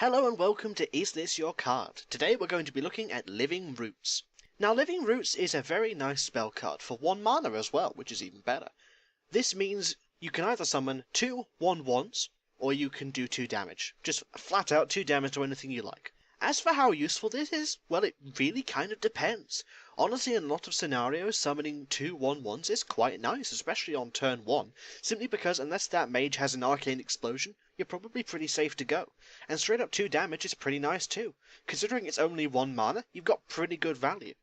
Hello and welcome to Is This Your Card? Today we're going to be looking at Living Roots. Now Living Roots is a very nice spell card for 1 mana as well, which is even better. This means you can either summon 2 1/1s, or you can do 2 damage. Just flat out 2 damage to anything you like. As for how useful this is, well it really kind of depends. Honestly, in a lot of scenarios, summoning 2 1/1s is quite nice, especially on turn 1, simply because unless that mage has an arcane explosion, you're probably pretty safe to go. And straight up 2 damage is pretty nice too. Considering it's only 1 mana, you've got pretty good value.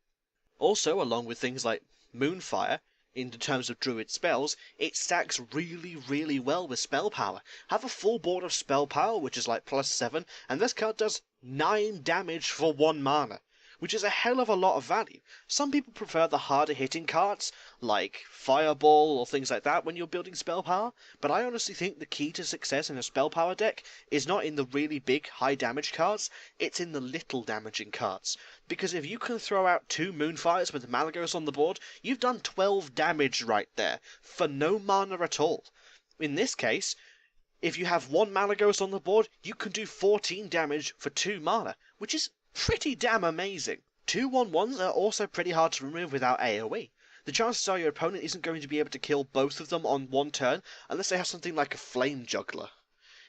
Also, along with things like Moonfire, in terms of druid spells, it stacks really well with spell power. Have a full board of spell power, which is like +7, and this card does 9 damage for 1 mana, which is a hell of a lot of value. Some people prefer the harder hitting cards, like Fireball or things like that when you're building spell power, but I honestly think the key to success in a spell power deck is not in the really big high damage cards, it's in the little damaging cards. Because if you can throw out 2 Moonfires with Malygos on the board, you've done 12 damage right there, for no mana at all. In this case, if you have 1 Malygos on the board, you can do 14 damage for 2 mana, which is pretty damn amazing. 2 1/1s are also pretty hard to remove without AoE. The chances are your opponent isn't going to be able to kill both of them on 1 turn unless they have something like a Flame Juggler.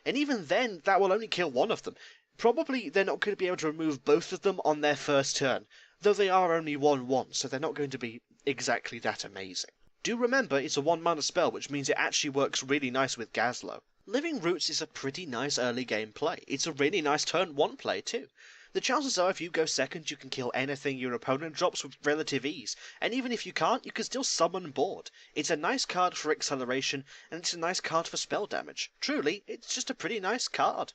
And even then, that will only kill 1 of them. Probably they're not going to be able to remove both of them on their first turn, though they are only 1/1, so they're not going to be exactly that amazing. Do remember it's a 1 mana spell, which means it actually works really nice with Gazlowe. Living Roots is a pretty nice early game play. It's a really nice turn 1 play too. The chances are if you go second you can kill anything your opponent drops with relative ease, and even if you can't, you can still summon board. It's a nice card for acceleration, and it's a nice card for spell damage. Truly, it's just a pretty nice card.